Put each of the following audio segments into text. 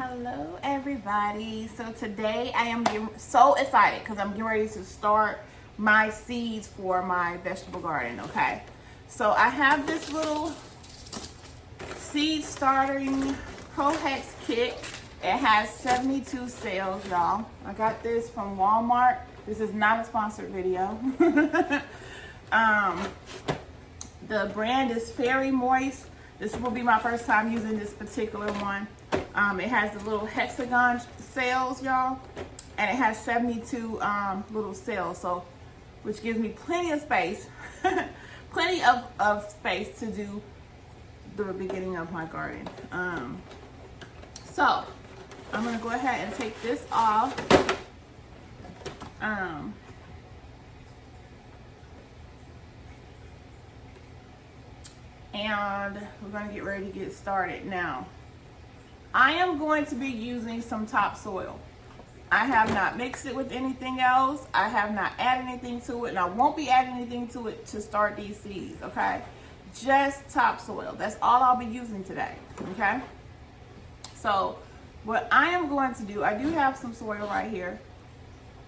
Hello everybody. So today I am so excited because I'm getting ready to start my seeds for my vegetable garden. Okay, so I have this little seed starting Pro Hex kit. It has 72 cells, y'all. I got this from Walmart. This is not a sponsored video. The brand is Fairy Moist. This will be my first time using this particular one. It has the little hexagon cells, y'all, and it has 72 little cells, so which gives me plenty of space, plenty of space to do the beginning of my garden. So I'm gonna go ahead and take this off. And we're gonna get ready to get started now. I am going to be using some topsoil. I have not mixed it with anything else. I have not added anything to it, and I won't be adding anything to it to start these seeds, okay? Just topsoil. That's all I'll be using today, okay? So what I am going to do, I do have some soil right here,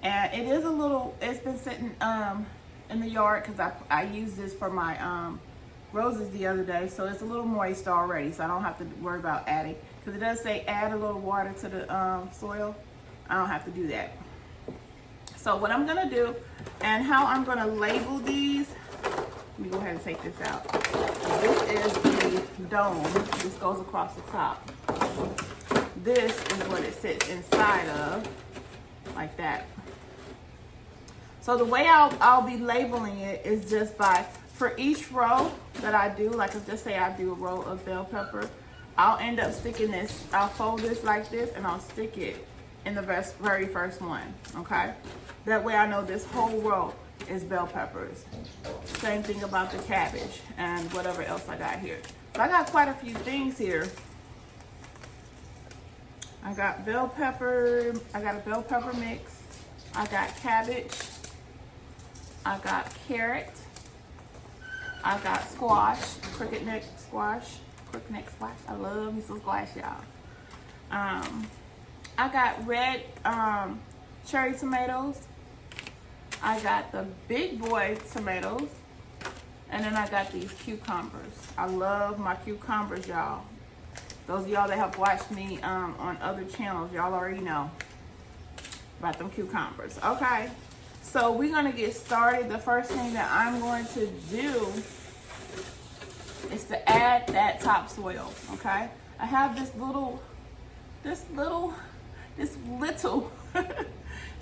and it is a little, it's been sitting in the yard because I used this for my roses the other day, so it's a little moist already, so I don't have to worry about adding, because it does say add a little water to the soil. I don't have to do that. So what I'm gonna do and how I'm gonna label these, let me go ahead and take this out. This is the dome. This goes across the top. This is what it sits inside of, like that. So the way I'll be labeling it is just by, for each row that I do, like let's just say I do a row of bell pepper, I'll end up sticking this, I'll fold this like this and I'll stick it in the very first one, okay? That way I know this whole row is bell peppers. Same thing about the cabbage and whatever else I got here. So I got quite a few things here. I got bell pepper, I got a bell pepper mix, I got cabbage, I got carrot, I got squash, crooked neck squash. I love me some squash, y'all. I got red cherry tomatoes. I got the big boy tomatoes. And then I got these cucumbers. I love my cucumbers, y'all. Those of y'all that have watched me on other channels, y'all already know about them cucumbers. Okay, so we're gonna get started. The first thing that I'm going to do is to add that topsoil, okay? I have this little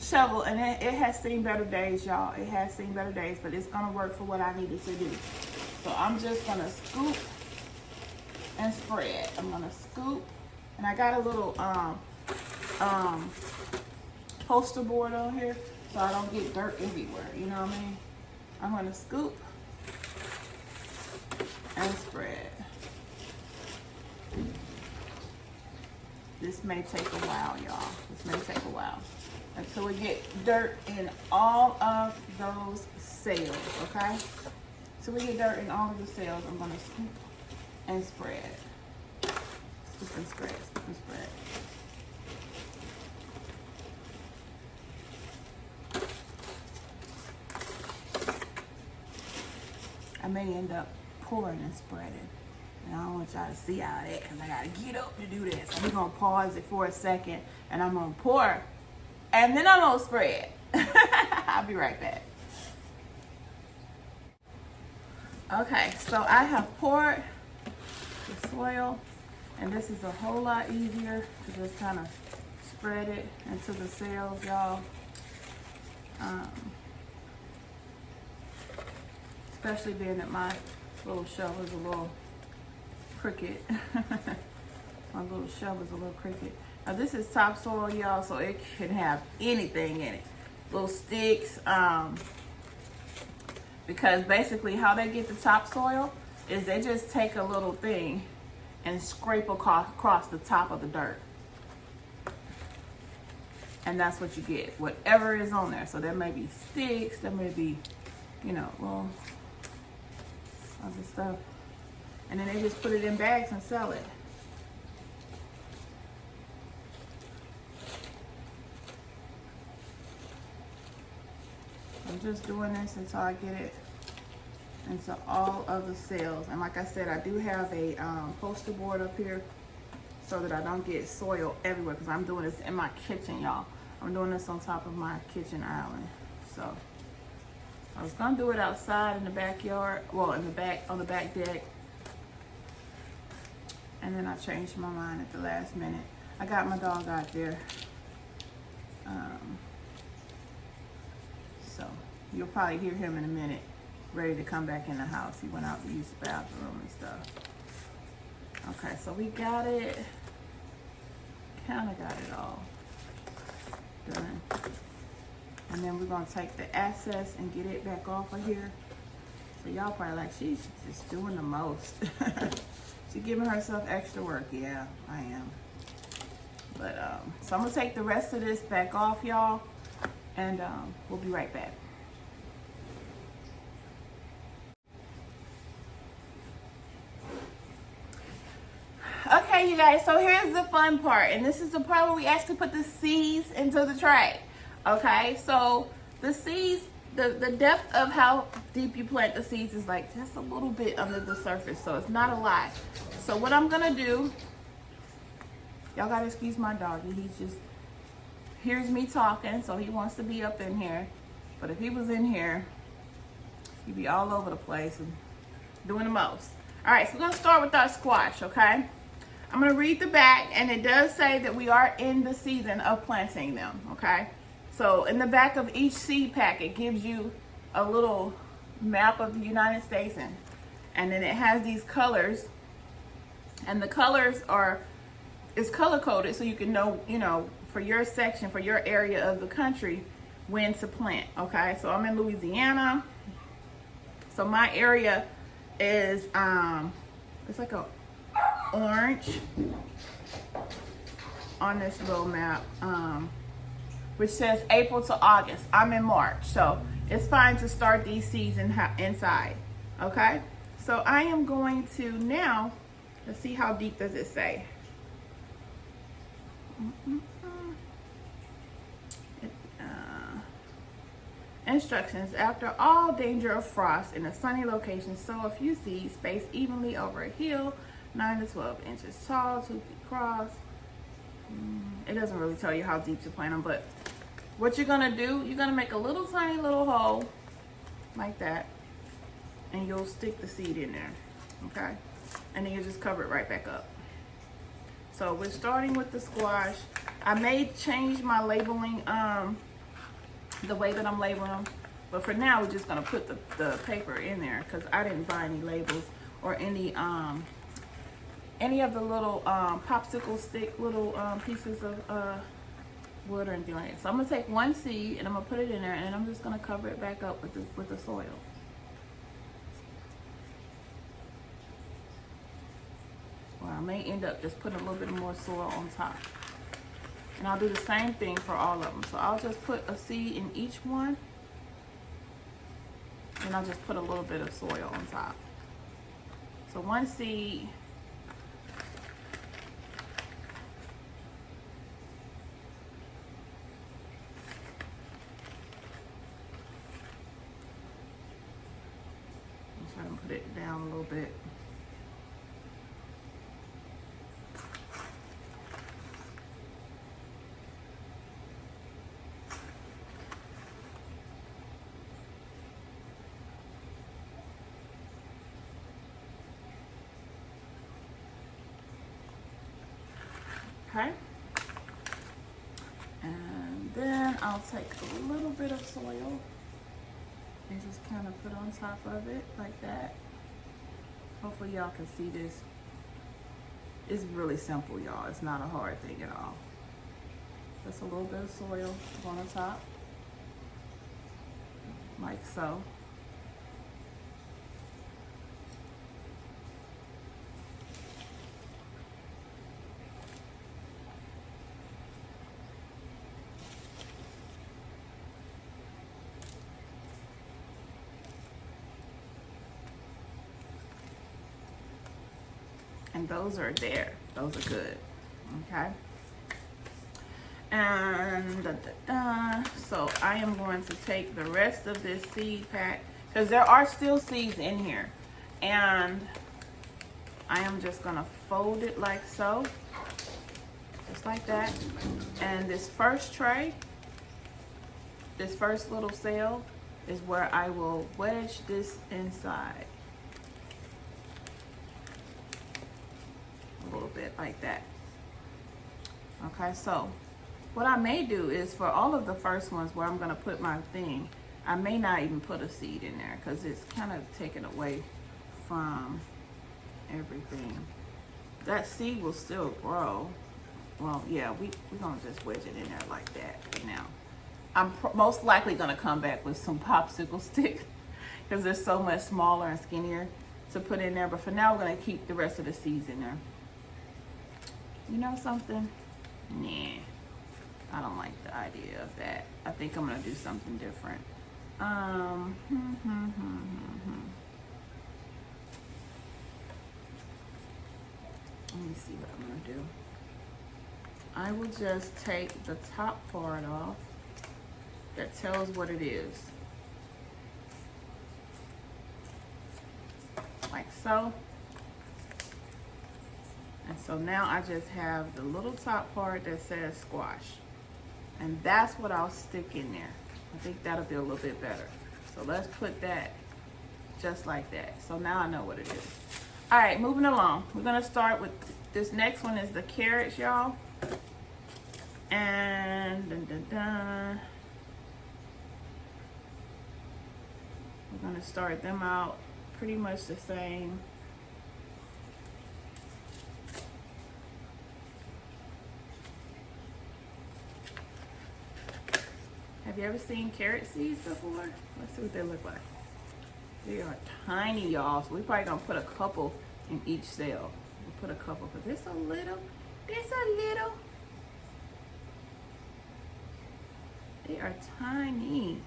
shovel, and it has seen better days, y'all. It has seen better days, but it's gonna work for what I needed to do. So I'm just gonna scoop and spread. I'm gonna scoop, and I got a little poster board on here so I don't get dirt everywhere, you know what I mean? I'm gonna scoop and spread. This may take a while, y'all. This may take a while until we get dirt in all of those cells, okay? So we get dirt in all of the cells. I'm gonna scoop and spread. Scoop and spread, scoop and spread. I may end up pouring and spreading. And I don't want y'all to see all that because I gotta get up to do that. So we're gonna pause it for a second and I'm gonna pour and then I'm gonna spread. I'll be right back. Okay, so I have poured the soil, and this is a whole lot easier to just kind of spread it into the cells, y'all. Especially being that my little shovel is a little crooked. My little shovel is a little crooked. Now this is topsoil, y'all, so it can have anything in it. Little sticks, because basically how they get the topsoil is they just take a little thing and scrape across the top of the dirt. And that's what you get, whatever is on there. So there may be sticks, there may be, you know, little other stuff. And then they just put it in bags and sell it. I'm just doing this until I get it into all of the cells. And like I said, I do have a poster board up here so that I don't get soil everywhere, because I'm doing this in my kitchen, y'all. I'm doing this on top of my kitchen island. So I was gonna do it outside in the backyard, well, in the back, on the back deck. And then I changed my mind at the last minute. I got my dog out there. So you'll probably hear him in a minute, ready to come back in the house. He went out to use the bathroom and stuff. Okay, so we got it, kind of got it all done. And then we're gonna take the excess and get it back off of here. So y'all probably like, she's just doing the most. She's giving herself extra work. Yeah, I am. But so I'm gonna take the rest of this back off, y'all, and we'll be right back. Okay, you guys, so here's the fun part, and this is the part where we actually put the seeds into the tray. Okay, so the seeds, the depth of how deep you plant the seeds is like just a little bit under the surface, so it's not a lot. So what I'm gonna do, y'all gotta excuse my doggy, he just hears me talking, so he wants to be up in here. But if he was in here, he'd be all over the place and doing the most. All right, so we're gonna start with our squash, okay? I'm gonna read the back, and it does say that we are in the season of planting them, okay? So in the back of each seed pack, it gives you a little map of the United States, and then it has these colors, and the colors is color coded so you can know, you know, for your section, for your area of the country, when to plant, okay? So I'm in Louisiana, so my area is, it's like a orange on this little map, which says April to August. I'm in March, so it's fine to start these seeds inside, okay? So I am going to now, let's see how deep does it say. Instructions: after all danger of frost in a sunny location, sow a few seeds spaced evenly over a hill, 9 to 12 inches tall, 2 feet across. It doesn't really tell you how deep to plant them, but what you're gonna do, you're gonna make a little tiny little hole like that, and you'll stick the seed in there, okay? And then you just cover it right back up. So we're starting with the squash. I may change my labeling, the way that I'm labeling them, but for now we're just gonna put the paper in there, because I didn't buy any labels or any of the little popsicle stick little pieces of wood or anything like that. So I'm gonna take one seed and I'm gonna put it in there, and I'm just gonna cover it back up with the soil. Or I may end up just putting a little bit more soil on top. And I'll do the same thing for all of them. So I'll just put a seed in each one, and I'll just put a little bit of soil on top. So one seed. I'm trying to put it down a little bit. Okay, and then I'll take a little bit of soil and just kind of put on top of it like that. Hopefully y'all can see this. It's really simple, y'all. It's not a hard thing at all. Just a little bit of soil on the top, like so. And those are there. Those are good. Okay. And so I am going to take the rest of this seed pack, because there are still seeds in here, and I am just gonna fold it like so, just like that. And this first tray, this first little cell, is where I will wedge this inside. A little bit like that. Okay, so what I may do is, for all of the first ones where I'm gonna put my thing, I may not even put a seed in there, because it's kind of taken away from everything. That seed will still grow. Well, yeah, we're gonna just wedge it in there like that for now. I'm most likely gonna come back with some popsicle sticks, because they're so much smaller and skinnier to put in there. But for now, we're gonna keep the rest of the seeds in there. You know something? Nah, I don't like the idea of that. I think I'm gonna do something different. Let me see what I'm gonna do. I will just take the top part off that tells what it is. Like so. And so now I just have the little top part that says squash. And that's what I'll stick in there. I think that'll be a little bit better. So let's put that just like that. So now I know what it is. All right, moving along. We're gonna start with this next one is the carrots, y'all. And we're gonna start them out pretty much the same. Have you ever seen carrot seeds before? Let's see what they look like. They are tiny, y'all. So we're probably gonna put a couple in each cell. We'll put a couple, but this a little. They are tiny.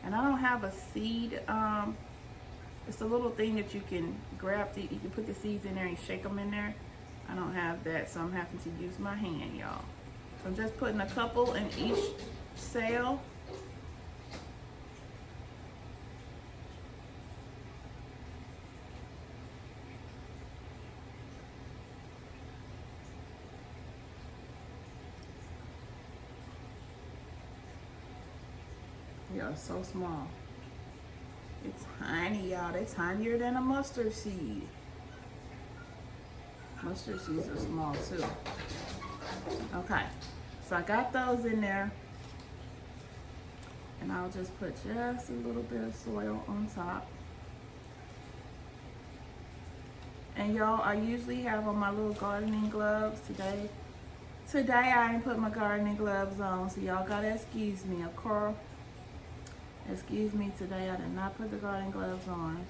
And I don't have a seed. It's a little thing that you can grab. You can put the seeds in there and shake them in there. I don't have that, so I'm having to use my hand, y'all. So I'm just putting a couple in each cell. They are so small. It's tiny, y'all. They're tinier than a mustard seed. Mustard seeds are small too. Okay, so I got those in there. And I'll just put just a little bit of soil on top. And y'all, I usually have on my little gardening gloves today. Today I didn't put my gardening gloves on, so y'all gotta excuse me, of course. Excuse me, today I did not put the gardening gloves on.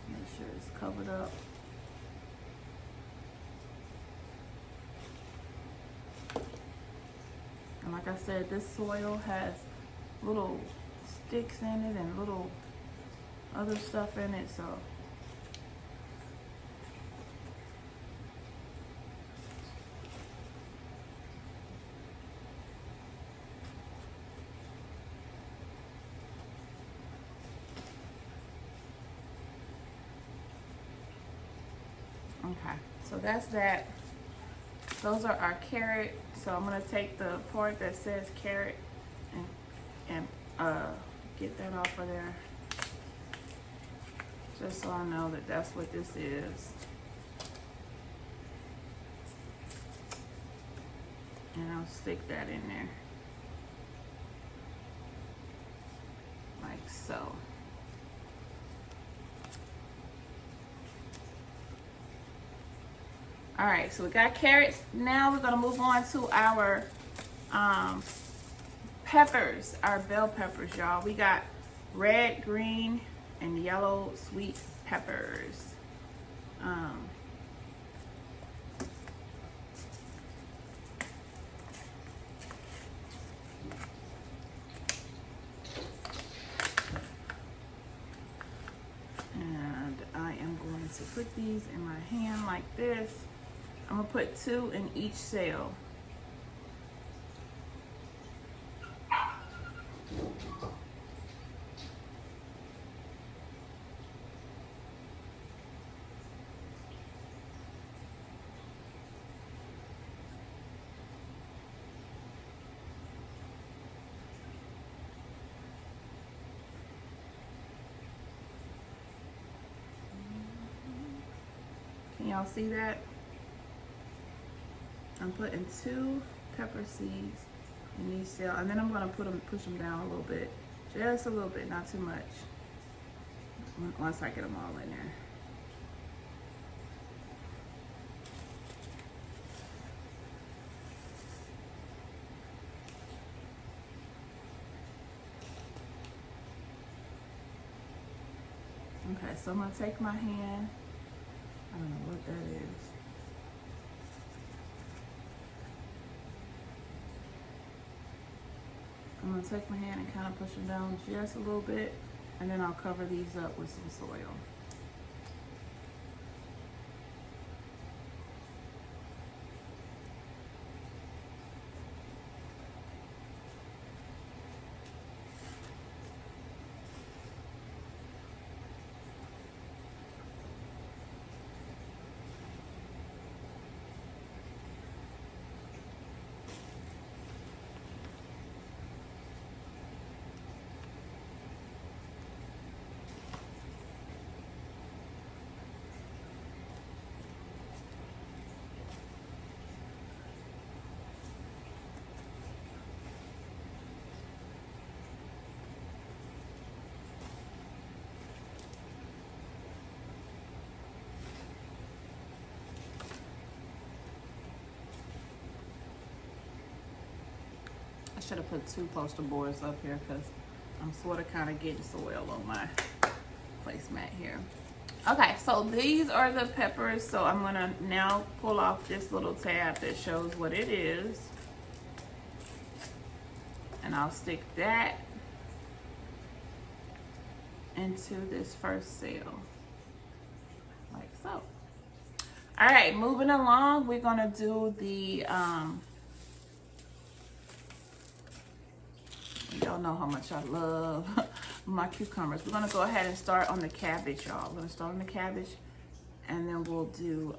Make sure it's covered up. And like I said, this soil has little sticks in it and little other stuff in it, so okay, so that's that. Those are our carrot. So I'm gonna take the part that says carrot and get that off of there, just so I know that that's what this is. And I'll stick that in there, like so. All right, so we got carrots. Now we're gonna move on to our peppers, our bell peppers, y'all. We got red, green, and yellow sweet peppers. And I am going to put these in my hand like this. I'm gonna put 2 in each cell. Can y'all see that? I'm putting 2 pepper seeds in these cells, and then I'm gonna push them down a little bit, just a little bit, not too much. Once I get them all in there. Okay, so I'm gonna take my hand. I don't know what that is. I'm gonna take my hand and kind of push them down just a little bit, and then I'll cover these up with some soil. I should have put 2 poster boards up here because I'm sort of kind of getting soil on my placemat here. Okay, so these are the peppers. So I'm gonna now pull off this little tab that shows what it is. And I'll stick that into this first cell, like so. All right, moving along, we're gonna do the, y'all know how much I love my cucumbers. We're gonna go ahead and start on the cabbage, y'all. We're gonna start on the cabbage, and then we'll do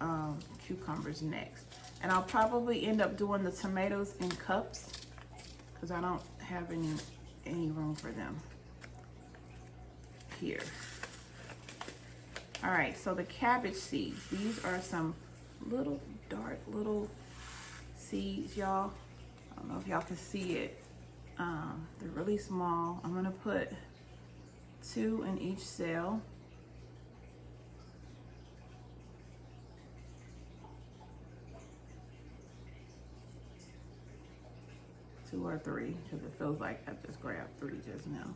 cucumbers next. And I'll probably end up doing the tomatoes in cups because I don't have any room for them here. All right, so the cabbage seeds. These are some little dark little seeds, y'all. I don't know if y'all can see it. They're really small. I'm gonna put 2 in each cell. Two or 3, because it feels like I just grabbed 3 just now.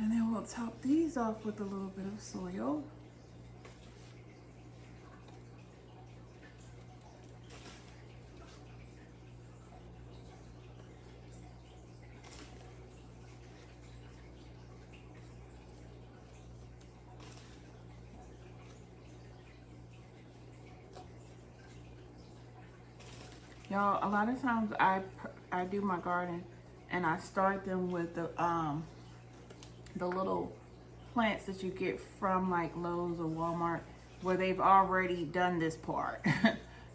And then we'll top these off with a little bit of soil. Y'all, a lot of times I do my garden and I start them with the little plants that you get from like Lowe's or Walmart, where they've already done this part.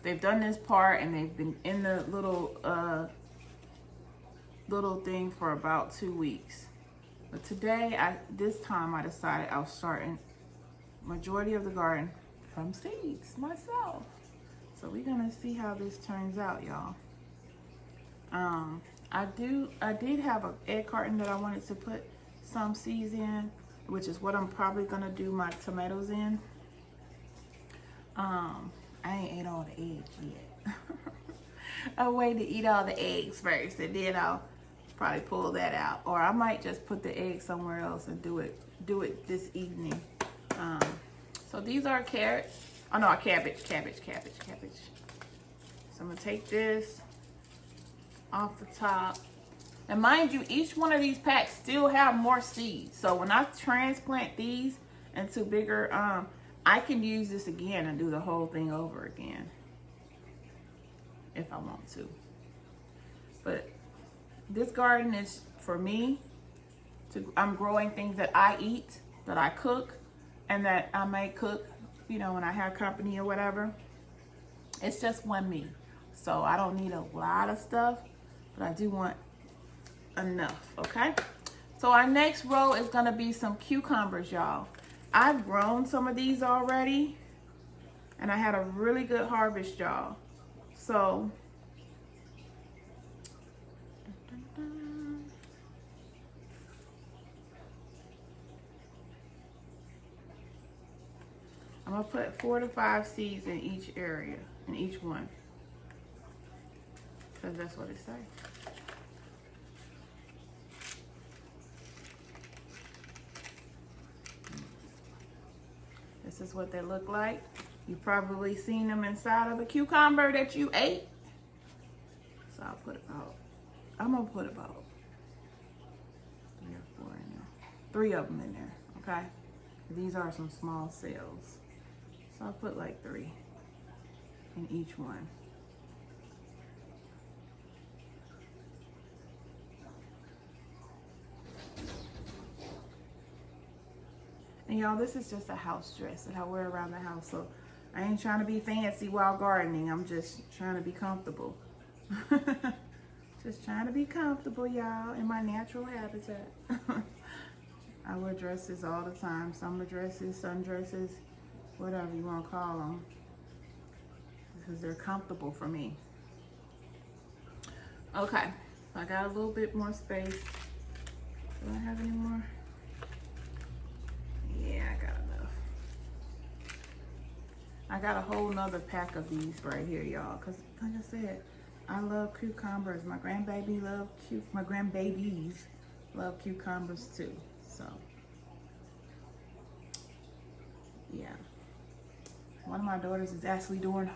They've done this part and they've been in the little thing for about 2 weeks. But today, this time I decided I was starting majority of the garden from seeds myself. So we're gonna see how this turns out, y'all. I did have an egg carton that I wanted to put some seeds in, which is what I'm probably gonna do my tomatoes in. I ain't ate all the eggs yet. I wait to eat all the eggs first, and then I'll Probably pull that out, or I might just put the egg somewhere else and do it this evening. So these are carrots. Oh no, cabbage. So I'm gonna take this off the top. And mind you, each one of these packs still have more seeds. So when I transplant these into bigger, I can use this again and do the whole thing over again if I want to. But this garden is for me. I'm growing things that I eat, that I cook, and that I may cook, you know, when I have company or whatever. It's just one me. So I don't need a lot of stuff, but I do want enough, okay? So our next row is gonna be some cucumbers, y'all. I've grown some of these already, and I had a really good harvest, y'all. So, I'm gonna put 4 to 5 seeds in each area, in each one, because that's what it says. This is what they look like. You probably seen them inside of a cucumber that you ate. So I'm gonna put about 3 or 4 in there. 3 of them in there, okay? These are some small cells. So I'll put like 3 in each one. And y'all, this is just a house dress that I wear around the house. So I ain't trying to be fancy while gardening. I'm just trying to be comfortable. Just trying to be comfortable, y'all, in my natural habitat. I wear dresses all the time. Summer dresses, sundresses, whatever you want to call them. Because they're comfortable for me. Okay, so I got a little bit more space. Do I have any more? Yeah, I got enough. I got a whole nother pack of these right here, y'all. Because, like I said, I love cucumbers. My grandbabies love cucumbers too. So, yeah. One of my daughters is actually doing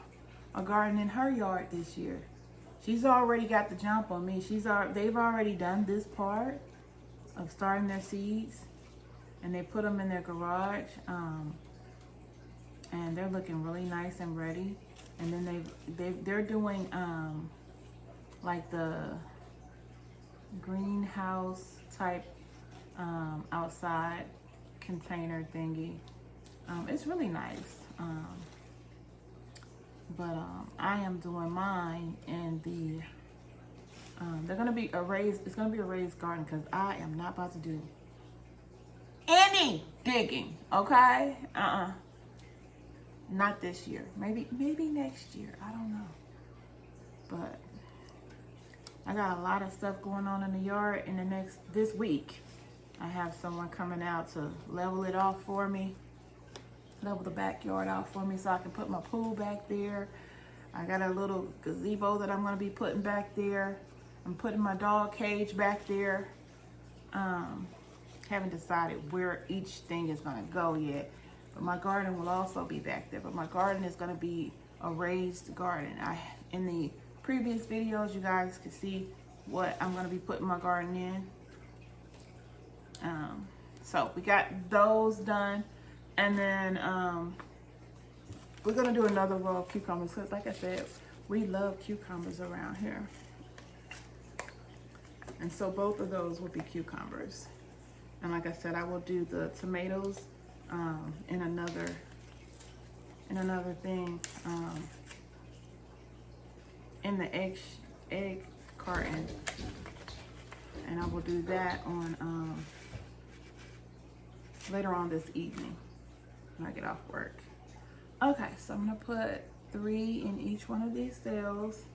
a garden in her yard this year. She's already got the jump on me. They've already done this part of starting their seeds, and they put them in their garage, and they're looking really nice and ready. And then they're doing like the greenhouse type outside container thingy. It's really nice. But I am doing mine in the it's gonna be a raised garden, because I am not about to do any digging, okay? Not this year. Maybe next year. I don't know. But I got a lot of stuff going on in the yard this week. I have someone coming out to level it off for me. Level the backyard out for me so I can put my pool back there. I got a little gazebo that I'm gonna be putting back there. I'm putting my dog cage back there. Haven't decided where each thing is gonna go yet. But my garden will also be back there. But my garden is gonna be a raised garden. In the previous videos, you guys could see what I'm gonna be putting my garden in. So we got those done. And then we're gonna do another row of cucumbers, because like I said, we love cucumbers around here. And so both of those will be cucumbers. And like I said, I will do the tomatoes in another thing, in the egg carton. And I will do that on later on this evening when I get off work. Okay, so I'm gonna put 3 in each one of these cells.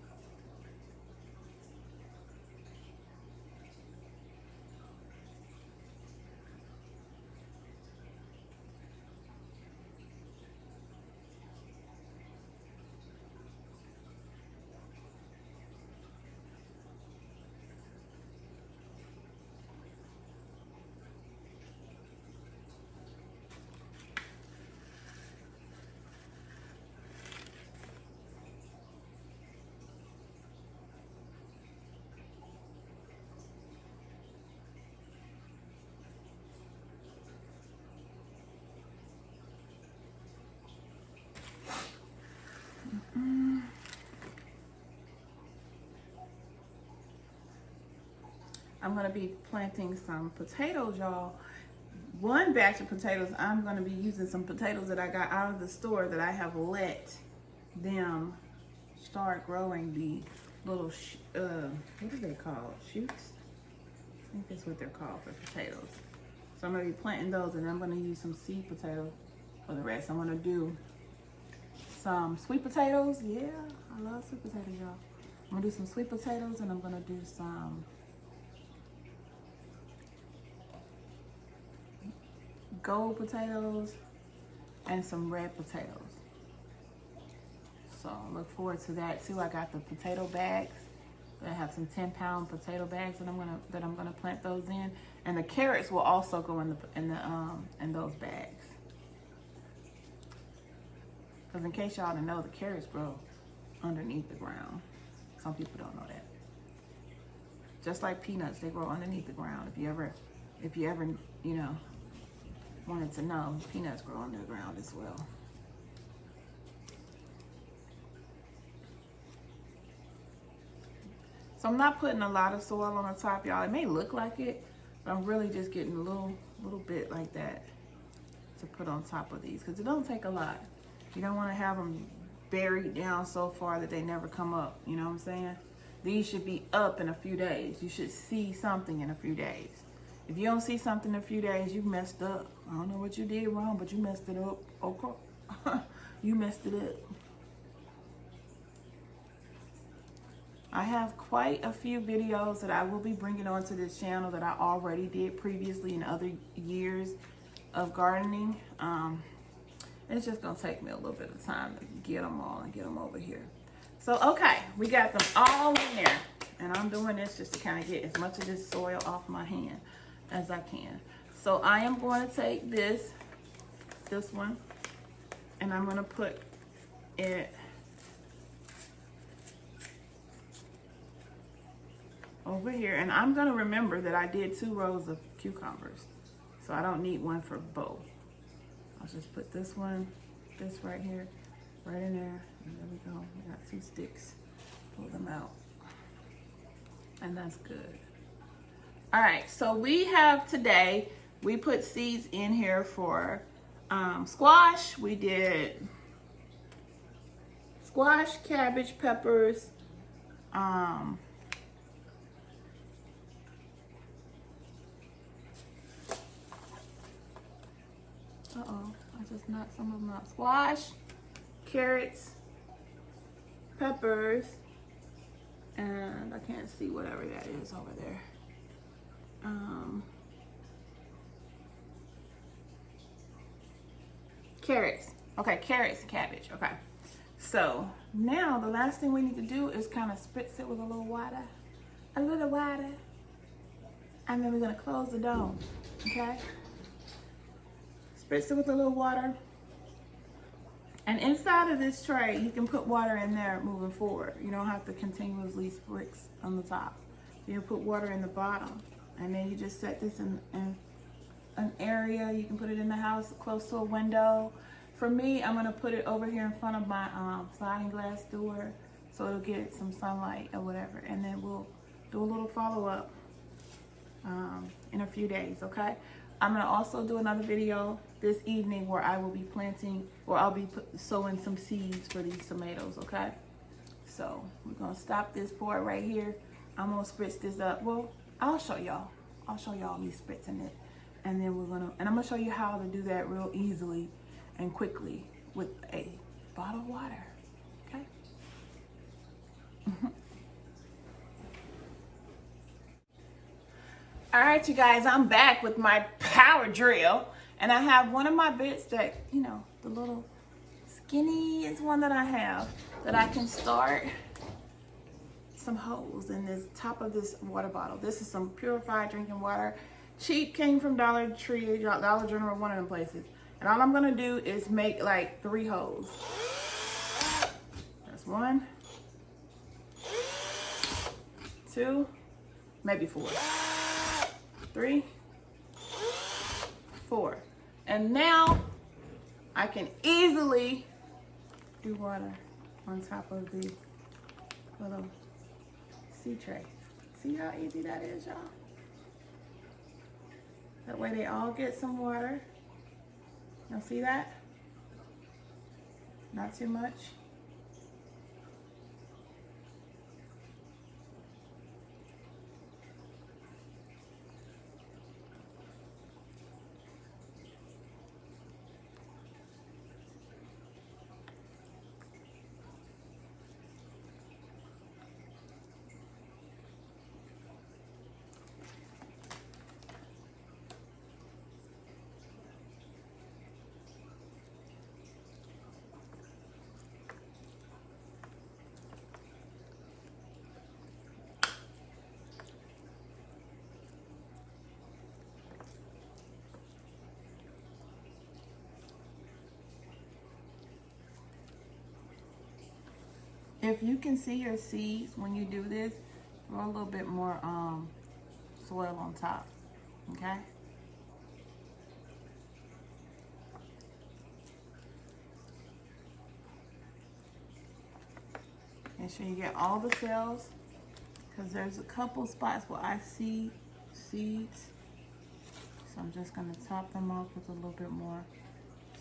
I'm gonna be planting some potatoes, y'all. One batch of potatoes, I'm gonna be using some potatoes that I got out of the store that I have let them start growing the little, what are they called? Shoots? I think that's what they're called for potatoes. So I'm gonna be planting those, and I'm gonna use some seed potatoes for the rest. I'm gonna do some sweet potatoes. Yeah, I love sweet potatoes, y'all. I'm gonna do some sweet potatoes, and I'm gonna do some gold potatoes and some red potatoes. So look forward to that too. I got the potato bags. I have some 10-pound potato bags that I'm gonna plant those in, and the carrots will also go in those bags. Because in case y'all didn't know, the carrots grow underneath the ground. Some people don't know that. Just like peanuts, they grow underneath the ground. If you ever, you know, wanted to know, peanuts grow under the ground as well. So I'm not putting a lot of soil on the top, y'all. It may look like it, but I'm really just getting a little bit like that to put on top of these, because it don't take a lot. You don't want to have them buried down so far that they never come up. You know what I'm saying? These should be up in a few days. You should see something in a few days. If you don't see something in a few days, you messed up. I don't know what you did wrong, but you messed it up. Okay. You messed it up. I have quite a few videos that I will be bringing onto this channel that I already did previously in other years of gardening. It's just gonna take me a little bit of time to get them all and get them over here. So, okay, we got them all in there. And I'm doing this just to kind of get as much of this soil off my hand as I can. So I am going to take this one, and I'm gonna put it over here, and I'm gonna remember that I did 2 rows of cucumbers, so I don't need one for both. I'll just put this right here, right in there, and there we go. We got 2 sticks. Pull them out, and that's good. All right, so we have today, we put seeds in here for squash. We did squash, cabbage, peppers, I just knocked some of them out. Squash, carrots, peppers, and I can't see whatever that is over there. Carrots. Okay, carrots and cabbage. Okay. So now the last thing we need to do is kind of spritz it with a little water. A little water. And then we're going to close the dome. Okay? Spritz it with a little water. And inside of this tray, you can put water in there moving forward. You don't have to continuously spritz on the top. You put water in the bottom. And then you just set this in an area. You can put it in the house close to a window. For me, I'm going to put it over here in front of my sliding glass door so it'll get some sunlight or whatever. And then we'll do a little follow-up in a few days, okay? I'm going to also do another video this evening where I will be planting, or I'll be sowing some seeds for these tomatoes, okay? So we're going to stop this part right here. I'm going to spritz this up. Well, I'll show y'all. I'll show y'all me spritzing it. And then I'm going to show you how to do that real easily and quickly with a bottle of water, okay? All right, you guys, I'm back with my power drill, and I have one of my bits that, you know, the little skinniest one that I have, that I can start some holes in this top of this water bottle. This is some purified drinking water. Cheap, came from Dollar Tree, Dollar General, one of them places. And all I'm gonna do is make like 3 holes. That's 1, 2, maybe 4. 3, 4. And now I can easily do water on top of the little seed tray. See how easy that is, y'all? That way they all get some water. Y'all see that? Not too much. If you can see your seeds when you do this, throw a little bit more soil on top, okay? Make sure you get all the cells, because there's a couple spots where I see seeds. So I'm just gonna top them off with a little bit more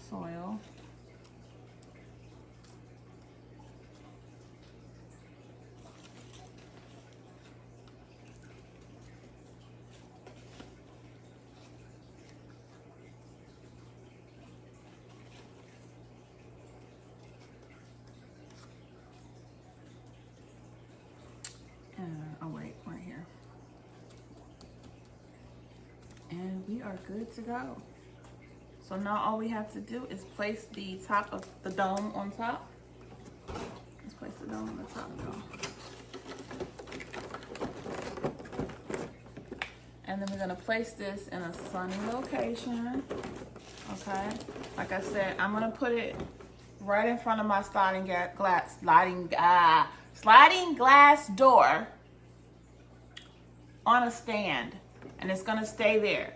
soil. Oh wait, right here. And we are good to go. So now all we have to do is place the top of the dome on top. Let's place the dome on the top though. And then we're gonna place this in a sunny location. Okay, like I said, I'm gonna put it right in front of my sliding glass door on a stand, and it's gonna stay there.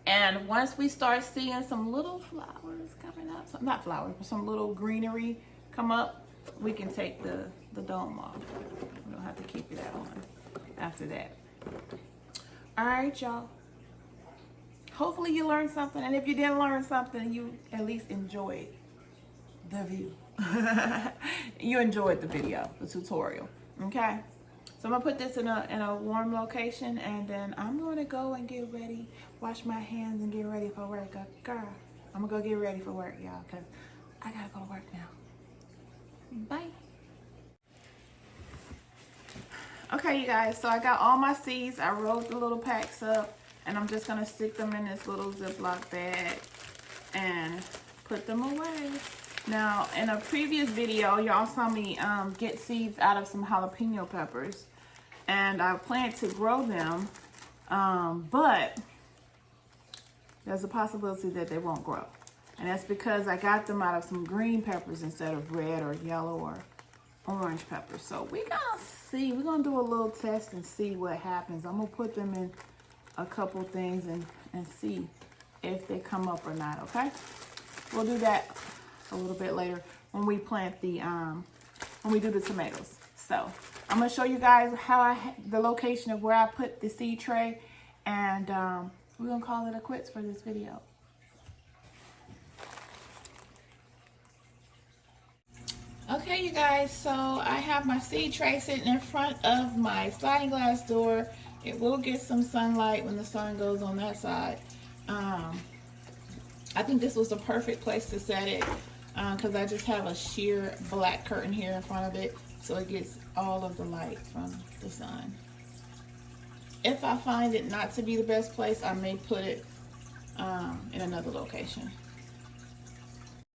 And once we start seeing some little flowers coming up, not flowers, but some little greenery come up, we can take the dome off. We don't have to keep it on after that. All right, y'all. Hopefully you learned something, and if you didn't learn something, you at least enjoyed the view. You enjoyed the video, the tutorial, okay? So I'm gonna put this in a warm location, and then I'm gonna go and get ready, wash my hands and get ready for work. Girl, I'm gonna go get ready for work, y'all, because I gotta go to work now. Bye. Okay, you guys, so I got all my seeds. I rolled the little packs up, and I'm just gonna stick them in this little Ziploc bag and put them away. Now, in a previous video, y'all saw me get seeds out of some jalapeno peppers, and I plan to grow them, but there's a possibility that they won't grow. And that's because I got them out of some green peppers instead of red or yellow or orange peppers. So we're gonna see, we're gonna do a little test and see what happens. I'm gonna put them in a couple things and see if they come up or not, okay? We'll do that a little bit later when we plant the, when we do the tomatoes. So I'm gonna show you guys how the location of where I put the seed tray, and we're gonna call it a quits for this video. Okay, you guys, so I have my seed tray sitting in front of my sliding glass door. It will get some sunlight when the sun goes on that side. I think this was the perfect place to set it, because I just have a sheer black curtain here in front of it, so it gets all of the light from the sun. If I find it not to be the best place, I may put it in another location.